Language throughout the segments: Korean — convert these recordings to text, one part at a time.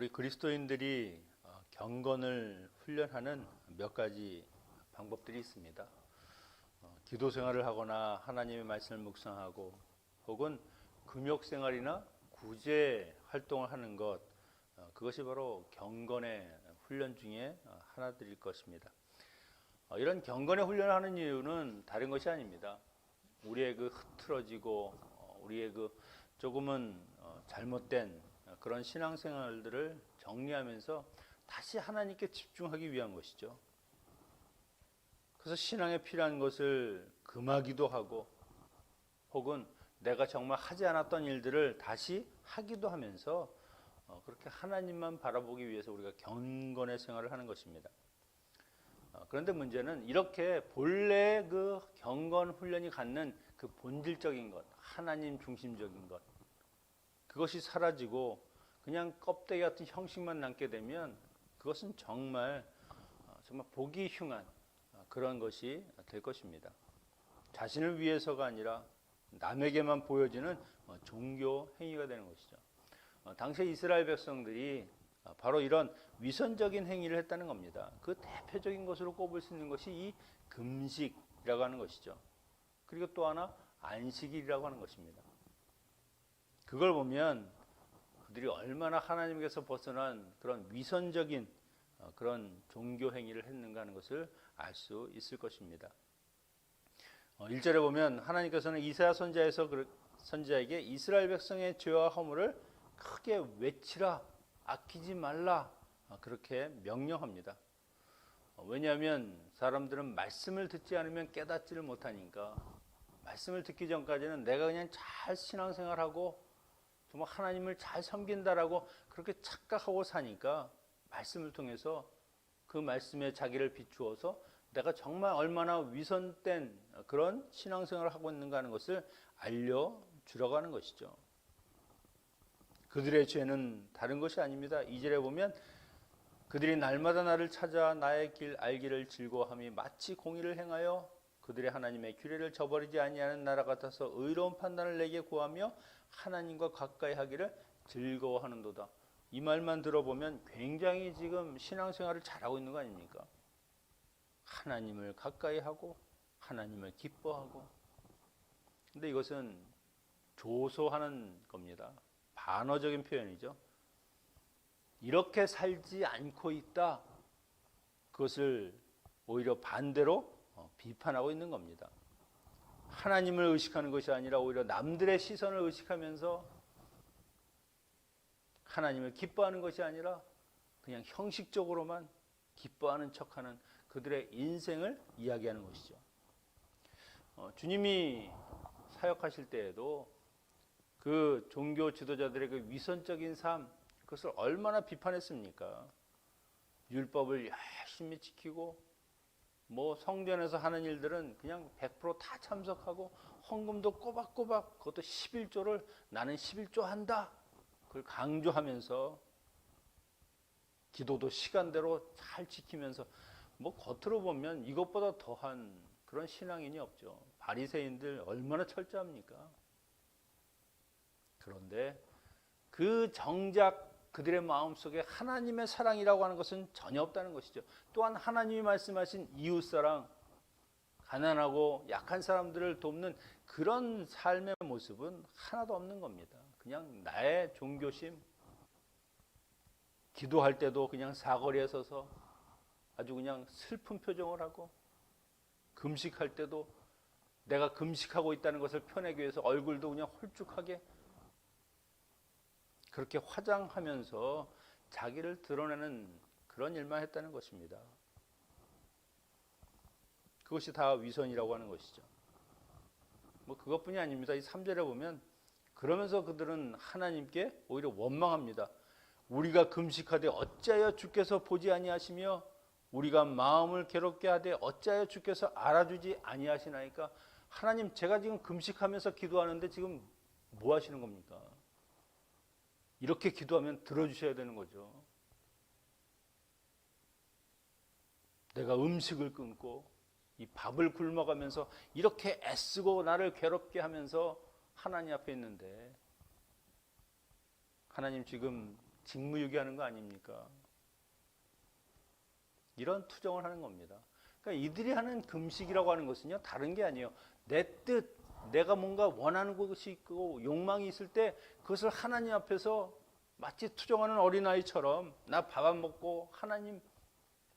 우리 그리스도인들이 경건을 훈련하는 몇 가지 방법들이 있습니다. 기도 생활을 하거나 하나님의 말씀을 묵상하고 혹은 금욕 생활이나 구제 활동을 하는 것, 그것이 바로 경건의 훈련 중에 하나들일 것입니다. 이런 경건의 훈련을 하는 이유는 다른 것이 아닙니다. 우리의 그 흐트러지고 우리의 그 조금은 잘못된 그런 신앙생활들을 정리하면서 다시 하나님께 집중하기 위한 것이죠. 그래서 신앙에 필요한 것을 금하기도 하고 혹은 내가 정말 하지 않았던 일들을 다시 하기도 하면서 그렇게 하나님만 바라보기 위해서 우리가 경건의 생활을 하는 것입니다. 그런데 문제는 이렇게 본래 그 경건 훈련이 갖는 그 본질적인 것, 하나님 중심적인 것, 그것이 사라지고 그냥 껍데기 같은 형식만 남게 되면 그것은 정말 보기 흉한 그런 것이 될 것입니다. 자신을 위해서가 아니라 남에게만 보여지는 종교 행위가 되는 것이죠. 당시 이스라엘 백성들이 바로 이런 위선적인 행위를 했다는 겁니다. 그 대표적인 것으로 꼽을 수 있는 것이 이 금식이라고 하는 것이죠. 그리고 또 하나 안식일이라고 하는 것입니다. 그걸 보면 그들이 얼마나 하나님께서 벗어난 그런 위선적인 그런 종교 행위를 했는가 하는 것을 알 수 있을 것입니다. 1절에 보면 하나님께서는 이사야 선지자에게 이스라엘 백성의 죄와 허물을 크게 외치라, 아끼지 말라, 그렇게 명령합니다. 왜냐하면 사람들은 말씀을 듣지 않으면 깨닫지를 못하니까, 말씀을 듣기 전까지는 내가 그냥 잘 신앙생활하고 정말 하나님을 잘 섬긴다라고 그렇게 착각하고 사니까 말씀을 통해서 그 말씀에 자기를 비추어서 내가 정말 얼마나 위선된 그런 신앙생활을 하고 있는가 하는 것을 알려주려고 하는 것이죠. 그들의 죄는 다른 것이 아닙니다. 2절에 보면 그들이 날마다 나를 찾아 나의 길 알기를 즐거워함이 마치 공의를 행하여 그들의 하나님의 규례를 저버리지 아니하는 나라 같아서 의로운 판단을 내게 구하며 하나님과 가까이 하기를 즐거워하는도다. 이 말만 들어보면 굉장히 지금 신앙생활을 잘하고 있는 거 아닙니까? 하나님을 가까이 하고 하나님을 기뻐하고. 근데 이것은 조소하는 겁니다. 반어적인 표현이죠. 이렇게 살지 않고 있다. 그것을 오히려 반대로 비판하고 있는 겁니다. 하나님을 의식하는 것이 아니라 오히려 남들의 시선을 의식하면서 하나님을 기뻐하는 것이 아니라 그냥 형식적으로만 기뻐하는 척하는 그들의 인생을 이야기하는 것이죠. 주님이 사역하실 때에도 그 종교 지도자들의 그 위선적인 삶, 그것을 얼마나 비판했습니까? 율법을 열심히 지키고 성전에서 하는 일들은 그냥 100% 참석하고 헌금도 꼬박꼬박, 그것도 11조를 나는 11조 한다. 그걸 강조하면서 기도도 시간대로 잘 지키면서 겉으로 보면 이것보다 더한 그런 신앙인이 없죠. 바리새인들 얼마나 철저합니까? 그런데 그 정작 그들의 마음속에 하나님의 사랑이라고 하는 것은 전혀 없다는 것이죠. 또한 하나님이 말씀하신 이웃사랑, 가난하고 약한 사람들을 돕는 그런 삶의 모습은 하나도 없는 겁니다. 그냥 나의 종교심, 기도할 때도 그냥 사거리에 서서 아주 그냥 슬픈 표정을 하고, 금식할 때도 내가 금식하고 있다는 것을 표내기 위해서 얼굴도 그냥 홀쭉하게 그렇게 화장하면서 자기를 드러내는 그런 일만 했다는 것입니다. 그것이 다 위선이라고 하는 것이죠. 그것뿐이 아닙니다. 이 3절에 보면 그러면서 그들은 하나님께 오히려 원망합니다. 우리가 금식하되 어찌하여 주께서 보지 아니하시며 우리가 마음을 괴롭게 하되 어찌하여 주께서 알아주지 아니하시나이까. 하나님, 제가 지금 금식하면서 기도하는데 지금 뭐 하시는 겁니까? 이렇게 기도하면 들어주셔야 되는 거죠. 내가 음식을 끊고 이 밥을 굶어가면서 이렇게 애쓰고 나를 괴롭게 하면서 하나님 앞에 있는데, 하나님 지금 직무유기하는 거 아닙니까? 이런 투정을 하는 겁니다. 그러니까 이들이 하는 금식이라고 하는 것은요, 다른 게 아니에요. 내 뜻, 내가 뭔가 원하는 것이 있고 욕망이 있을 때 그것을 하나님 앞에서 마치 투정하는 어린아이처럼 나 밥 안 먹고 하나님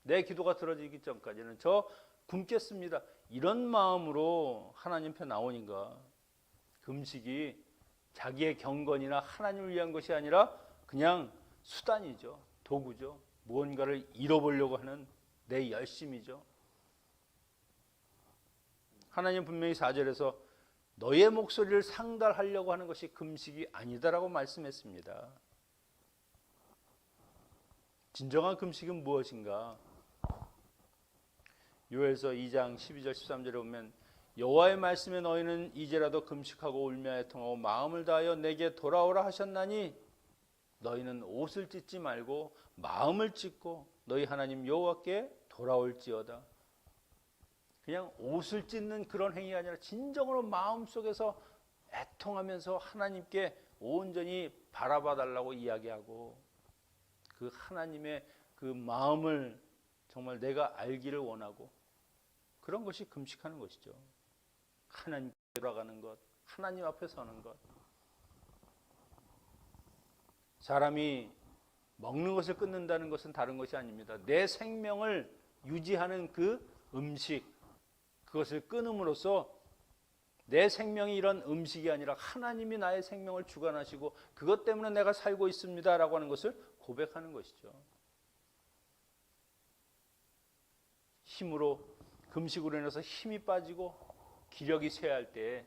내 기도가 들어지기 전까지는 저 굶겠습니다. 이런 마음으로 하나님 편 나오니까 금식이 자기의 경건이나 하나님을 위한 것이 아니라 그냥 수단이죠. 도구죠. 무언가를 잃어보려고 하는 내 열심이죠. 하나님 분명히 4절에서 너의 목소리를 상달하려고 하는 것이 금식이 아니다라고 말씀했습니다. 진정한 금식은 무엇인가? 요엘서 2장 12절 13절에 보면 여호와의 말씀에 너희는 이제라도 금식하고 울며 애통하고 마음을 다하여 내게 돌아오라 하셨나니 너희는 옷을 찢지 말고 마음을 찢고 너희 하나님 여호와께 돌아올지어다. 그냥 옷을 찢는 그런 행위가 아니라 진정으로 마음속에서 애통하면서 하나님께 온전히 바라봐 달라고 이야기하고 그 하나님의 그 마음을 정말 내가 알기를 원하고 그런 것이 금식하는 것이죠. 하나님께 돌아가는 것, 하나님 앞에 서는 것. 사람이 먹는 것을 끊는다는 것은 다른 것이 아닙니다. 내 생명을 유지하는 그 음식, 그것을 끊음으로써 내 생명이 이런 음식이 아니라 하나님이 나의 생명을 주관하시고 그것 때문에 내가 살고 있습니다라고 하는 것을 고백하는 것이죠. 힘으로 금식으로 인해서 힘이 빠지고 기력이 쇠할 때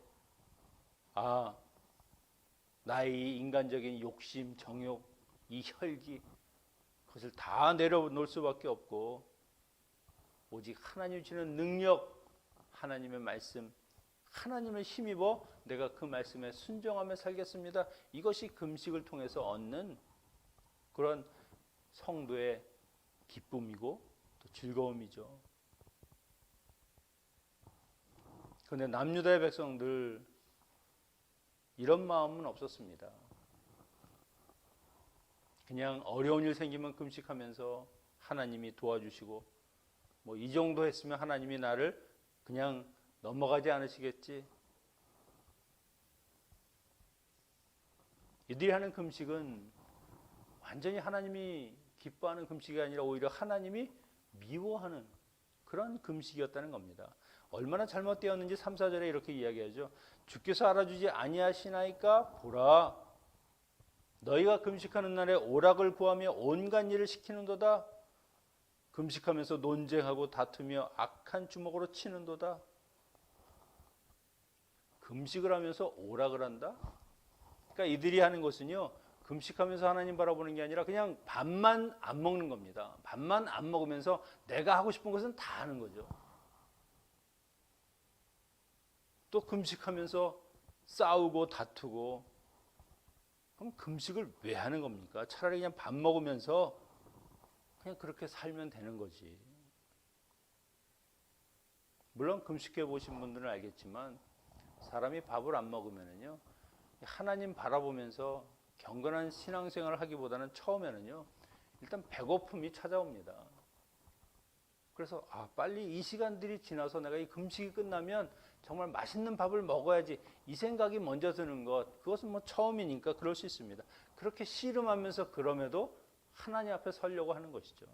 나의 인간적인 욕심, 정욕, 이 혈기 그것을 다 내려놓을 수밖에 없고 오직 하나님 주시는 능력, 하나님의 말씀, 하나님을 힘입어 내가 그 말씀에 순종하며 살겠습니다. 이것이 금식을 통해서 얻는 그런 성도의 기쁨이고 또 즐거움이죠. 그런데 남유다의 백성들 이런 마음은 없었습니다. 그냥 어려운 일 생기면 금식하면서 하나님이 도와주시고 뭐 이 정도 했으면 하나님이 나를 그냥 넘어가지 않으시겠지. 이들이 하는 금식은 완전히 하나님이 기뻐하는 금식이 아니라 오히려 하나님이 미워하는 그런 금식이었다는 겁니다. 얼마나 잘못되었는지 3, 4절에 이렇게 이야기하죠. 주께서 알아주지 아니하시나이까 보라. 너희가 금식하는 날에 오락을 구하며 온갖 일을 시키는도다. 금식하면서 논쟁하고 다투며 악한 주먹으로 치는도다. 금식을 하면서 오락을 한다? 그러니까 이들이 하는 것은요. 금식하면서 하나님 바라보는 게 아니라 그냥 밥만 안 먹는 겁니다. 밥만 안 먹으면서 내가 하고 싶은 것은 다 하는 거죠. 또 금식하면서 싸우고 다투고 그럼 금식을 왜 하는 겁니까? 차라리 그냥 밥 먹으면서 그냥 그렇게 살면 되는 거지. 물론 금식해 보신 분들은 알겠지만 사람이 밥을 안 먹으면은요 하나님 바라보면서 경건한 신앙생활을 하기보다는 처음에는요 일단 배고픔이 찾아옵니다. 그래서 빨리 이 시간들이 지나서 내가 이 금식이 끝나면 정말 맛있는 밥을 먹어야지 이 생각이 먼저 드는 것, 그것은 뭐 처음이니까 그럴 수 있습니다. 그렇게 씨름하면서 그럼에도 하나님 앞에 서려고 하는 것이죠.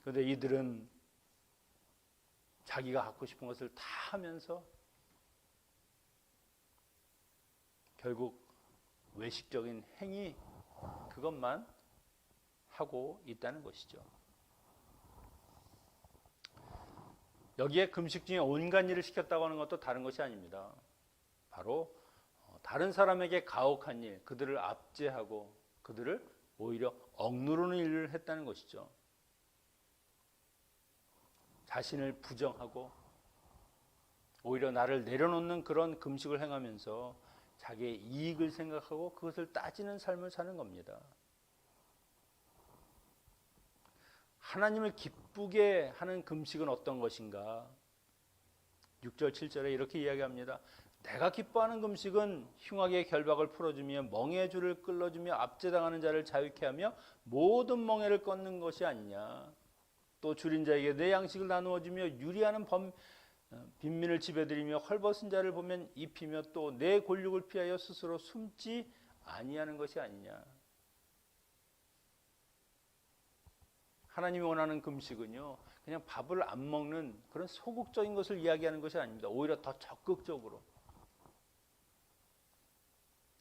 그런데 이들은 자기가 갖고 싶은 것을 다 하면서 결국 외식적인 행위 그것만 하고 있다는 것이죠. 여기에 금식 중에 온갖 일을 시켰다고 하는 것도 다른 것이 아닙니다. 바로 다른 사람에게 가혹한 일, 그들을 압제하고 그들을 오히려 억누르는 일을 했다는 것이죠. 자신을 부정하고 오히려 나를 내려놓는 그런 금식을 행하면서 자기의 이익을 생각하고 그것을 따지는 삶을 사는 겁니다. 하나님을 기쁘게 하는 금식은 어떤 것인가? 6절, 7절에 이렇게 이야기합니다. 내가 기뻐하는 금식은 흉악의 결박을 풀어주며 멍에의 줄을 끌어주며 압제당하는 자를 자유케 하며 모든 멍에를 꺾는 것이 아니냐. 또 줄인 자에게 내 양식을 나누어주며 유리하는 빈민을 지배드리며 헐벗은 자를 보면 입히며 또 내 골육을 피하여 스스로 숨지 아니하는 것이 아니냐. 하나님이 원하는 금식은요, 그냥 밥을 안 먹는 그런 소극적인 것을 이야기하는 것이 아닙니다. 오히려 더 적극적으로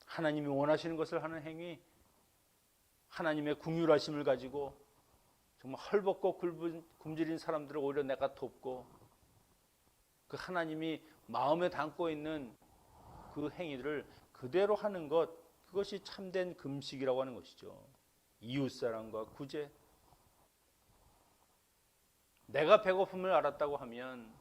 하나님이 원하시는 것을 하는 행위, 하나님의 긍휼하심을 가지고 정말 헐벗고 굶주린 사람들을 오히려 내가 돕고, 그 하나님이 마음에 담고 있는 그 행위를 그대로 하는 것, 그것이 참된 금식이라고 하는 것이죠. 이웃사랑과 구제. 내가 배고픔을 알았다고 하면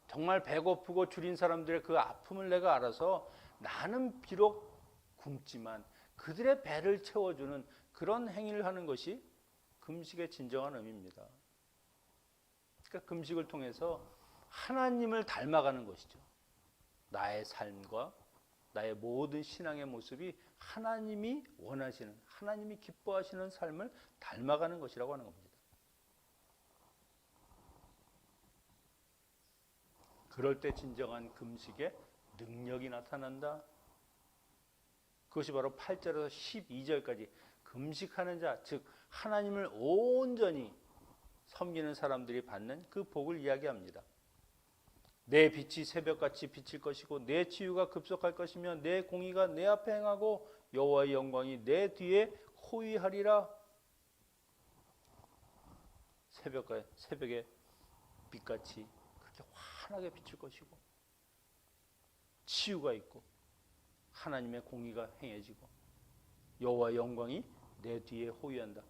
정말 배고프고 줄인 사람들의 그 아픔을 내가 알아서 나는 비록 굶지만 그들의 배를 채워주는 그런 행위를 하는 것이 금식의 진정한 의미입니다. 그러니까 금식을 통해서 하나님을 닮아가는 것이죠. 나의 삶과 나의 모든 신앙의 모습이 하나님이 원하시는, 하나님이 기뻐하시는 삶을 닮아가는 것이라고 하는 겁니다. 그럴 때 진정한 금식의 능력이 나타난다. 그것이 바로 8절에서 12절까지 금식하는 자, 즉 하나님을 온전히 섬기는 사람들이 받는 그 복을 이야기합니다. 내 빛이 새벽같이 비칠 것이고 내 치유가 급속할 것이며 내 공의가 내 앞에 행하고 여호와의 영광이 내 뒤에 호위하리라. 새벽에 빛같이 그렇게 환하게 비칠 것이고 치유가 있고 하나님의 공의가 행해지고 여호와의 영광이 내 뒤에 호위한다.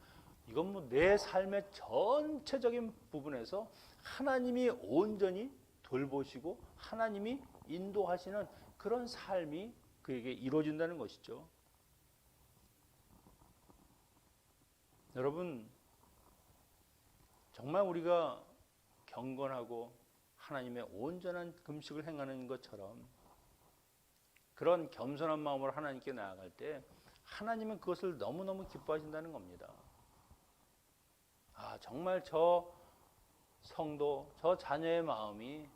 이건 뭐 내 삶의 전체적인 부분에서 하나님이 온전히 돌보시고 하나님이 인도하시는 그런 삶이 그에게 이루어진다는 것이죠. 여러분, 정말 우리가 경건하고 하나님의 온전한 금식을 행하는 것처럼 그런 겸손한 마음으로 하나님께 나아갈 때 하나님은 그것을 너무너무 기뻐하신다는 겁니다. 아, 정말 저 성도, 저 자녀의 마음이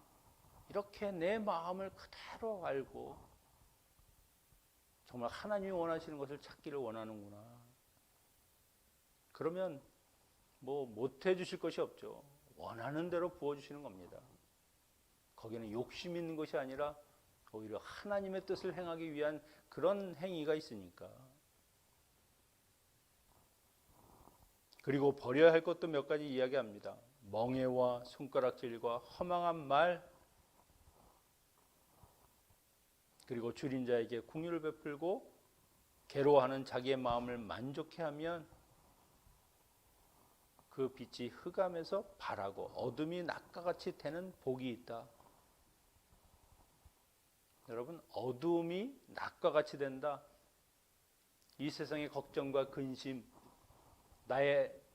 이렇게 내 마음을 그대로 알고 정말 하나님이 원하시는 것을 찾기를 원하는구나. 그러면 뭐 못해 주실 것이 없죠. 원하는 대로 부어주시는 겁니다. 거기는 욕심 있는 것이 아니라 오히려 하나님의 뜻을 행하기 위한 그런 행위가 있으니까. 그리고 버려야 할 것도 몇 가지 이야기합니다. 멍에와 손가락질과 허망한 말, 그리고 줄인 자에게 긍휼을 베풀고 괴로워하는 자기의 마음을 만족해 하면 그 빛이 흑암에서 발하고 어둠이 낮과 같이 되는 복이 있다. 여러분, 어둠이 낮과 같이 된다. 이 세상의 걱정과 근심,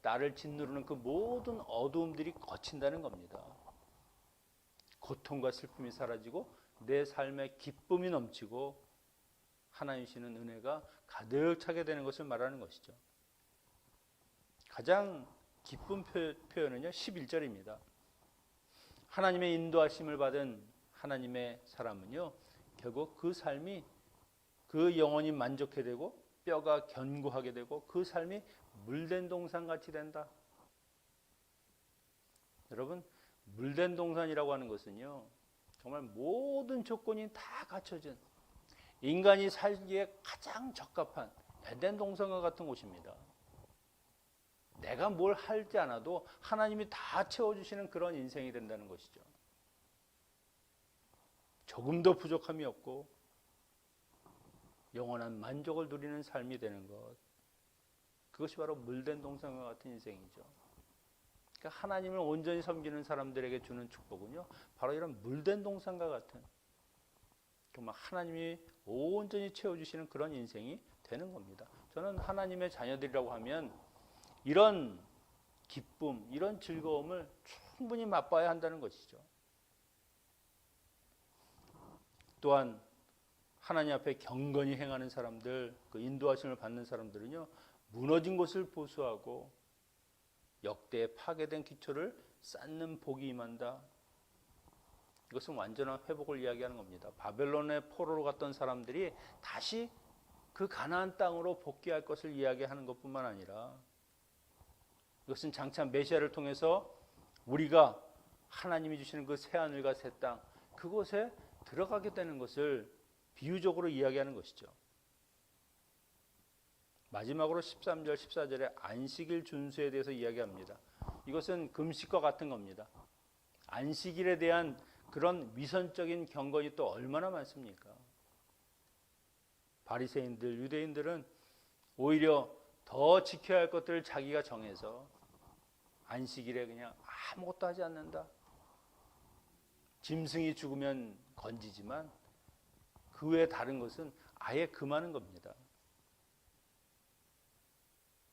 나를 짓누르는 그 모든 어두움들이 거친다는 겁니다. 고통과 슬픔이 사라지고 내 삶에 기쁨이 넘치고 하나님 주시는 은혜가 가득 차게 되는 것을 말하는 것이죠. 가장 기쁜 표현은요 11절입니다. 하나님의 인도하심을 받은 하나님의 사람은요 결국 그 삶이 그 영혼이 만족해 되고 뼈가 견고하게 되고 그 삶이 물된 동산같이 된다. 여러분, 물된 동산이라고 하는 것은요 정말 모든 조건이 다 갖춰진 인간이 살기에 가장 적합한 에덴 동산과 같은 곳입니다. 내가 뭘 하지 않아도 하나님이 다 채워주시는 그런 인생이 된다는 것이죠. 조금도 부족함이 없고 영원한 만족을 누리는 삶이 되는 것, 그것이 바로 물된 동산과 같은 인생이죠. 그러니까 하나님을 온전히 섬기는 사람들에게 주는 축복은요 바로 이런 물된 동산과 같은 정말 하나님이 온전히 채워주시는 그런 인생이 되는 겁니다. 저는 하나님의 자녀들이라고 하면 이런 기쁨, 이런 즐거움을 충분히 맛봐야 한다는 것이죠. 또한 하나님 앞에 경건히 행하는 사람들, 그 인도하심을 받는 사람들은요, 무너진 것을 보수하고 역대의 파괴된 기초를 쌓는 복이 임한다. 이것은 완전한 회복을 이야기하는 겁니다. 바벨론의 포로로 갔던 사람들이 다시 그 가나안 땅으로 복귀할 것을 이야기하는 것뿐만 아니라 이것은 장차 메시아를 통해서 우리가 하나님이 주시는 그 새하늘과 새 땅, 그곳에 들어가게 되는 것을 비유적으로 이야기하는 것이죠. 마지막으로 13절, 14절에 안식일 준수에 대해서 이야기합니다. 이것은 금식과 같은 겁니다. 안식일에 대한 그런 위선적인 경건이 또 얼마나 많습니까? 바리새인들, 유대인들은 오히려 더 지켜야 할 것들을 자기가 정해서 안식일에 그냥 아무것도 하지 않는다. 짐승이 죽으면 건지지만 그 외에 다른 것은 아예 금하는 겁니다.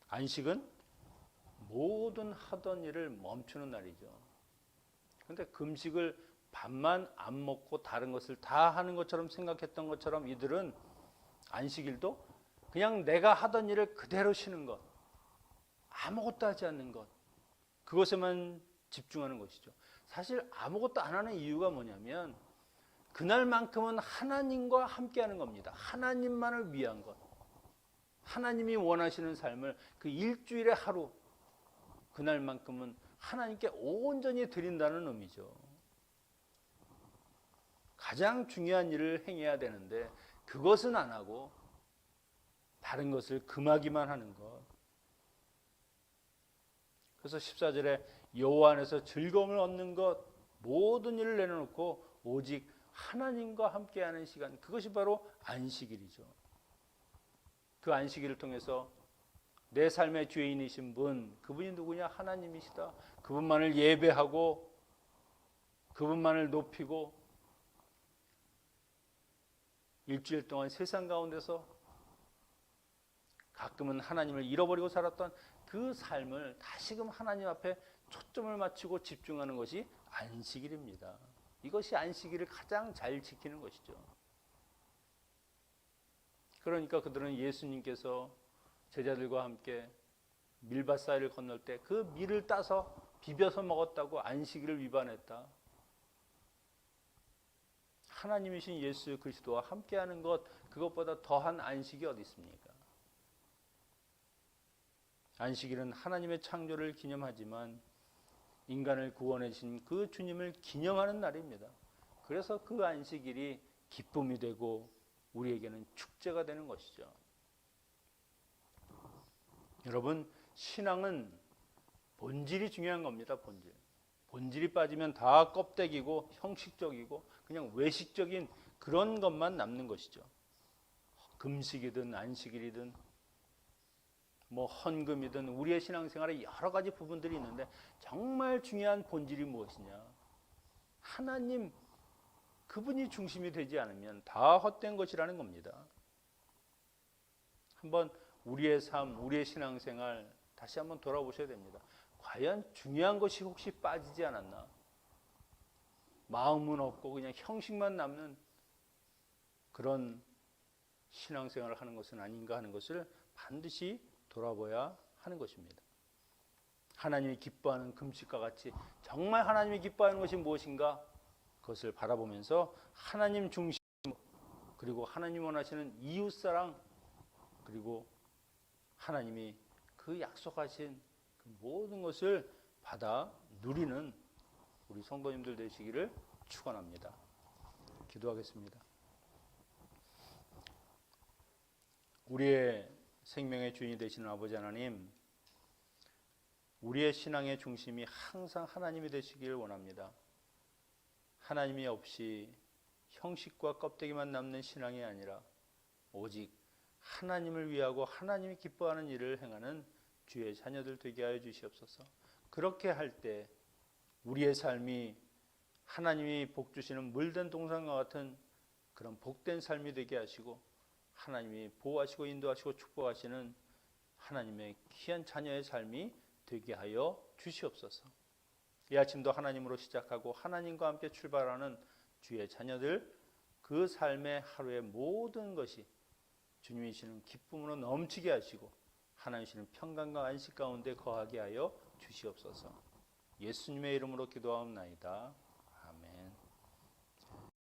안식은 모든 하던 일을 멈추는 날이죠. 그런데 금식을 밥만 안 먹고 다른 것을 다 하는 것처럼 생각했던 것처럼 이들은 안식일도 그냥 내가 하던 일을 그대로 쉬는 것, 아무것도 하지 않는 것, 그것에만 집중하는 것이죠. 사실 아무것도 안 하는 이유가 뭐냐면 그날만큼은 하나님과 함께하는 겁니다. 하나님만을 위한 것, 하나님이 원하시는 삶을 그 일주일의 하루, 그날만큼은 하나님께 온전히 드린다는 의미죠. 가장 중요한 일을 행해야 되는데 그것은 안 하고 다른 것을 금하기만 하는 것. 그래서 14절에 여호와 안에서 즐거움을 얻는 것, 모든 일을 내려놓고 오직 하나님과 함께하는 시간, 그것이 바로 안식일이죠. 그 안식일을 통해서 내 삶의 주인이신 분, 그분이 누구냐? 하나님이시다. 그분만을 예배하고 그분만을 높이고 일주일 동안 세상 가운데서 가끔은 하나님을 잃어버리고 살았던 그 삶을 다시금 하나님 앞에 초점을 맞추고 집중하는 것이 안식일입니다. 이것이 안식일을 가장 잘 지키는 것이죠. 그러니까 그들은 예수님께서 제자들과 함께 밀밭 사이를 건널 때 그 밀을 따서 비벼서 먹었다고 안식일을 위반했다. 하나님이신 예수 그리스도와 함께하는 것, 그것보다 더한 안식이 어디 있습니까? 안식일은 하나님의 창조를 기념하지만 인간을 구원해 주신 그 주님을 기념하는 날입니다. 그래서 그 안식일이 기쁨이 되고 우리에게는 축제가 되는 것이죠. 여러분, 신앙은 본질이 중요한 겁니다. 본질이 빠지면 다 껍데기고 형식적이고 그냥 외식적인 그런 것만 남는 것이죠. 금식이든 안식일이든 뭐 헌금이든 우리의 신앙생활에 여러 가지 부분들이 있는데 정말 중요한 본질이 무엇이냐? 하나님, 그분이 중심이 되지 않으면 다 헛된 것이라는 겁니다. 한번 우리의 삶, 우리의 신앙생활 다시 한번 돌아보셔야 됩니다. 과연 중요한 것이 혹시 빠지지 않았나? 마음은 없고 그냥 형식만 남는 그런 신앙생활을 하는 것은 아닌가 하는 것을 반드시 돌아봐야 하는 것입니다. 하나님이 기뻐하는 금식과 같이 정말 하나님이 기뻐하는 것이 무엇인가? 그것을 바라보면서 하나님 중심, 그리고 하나님 원하시는 이웃사랑, 그리고 하나님이 그 약속하신 그 모든 것을 받아 누리는 우리 성도님들 되시기를 축원합니다. 기도하겠습니다. 우리의 생명의 주인이 되시는 아버지 하나님, 우리의 신앙의 중심이 항상 하나님이 되시기를 원합니다. 하나님이 없이 형식과 껍데기만 남는 신앙이 아니라 오직 하나님을 위하고 하나님이 기뻐하는 일을 행하는 주의 자녀들 되게 하여 주시옵소서. 그렇게 할 때 우리의 삶이 하나님이 복 주시는 물된 동산과 같은 그런 복된 삶이 되게 하시고 하나님이 보호하시고 인도하시고 축복하시는 하나님의 귀한 자녀의 삶이 되게 하여 주시옵소서. 이 아침도 하나님으로 시작하고 하나님과 함께 출발하는 주의 자녀들, 그 삶의 하루의 모든 것이 주님이 주시는 기쁨으로 넘치게 하시고 하나님 주시는 평강과 안식 가운데 거하게 하여 주시옵소서. 예수님의 이름으로 기도하옵나이다.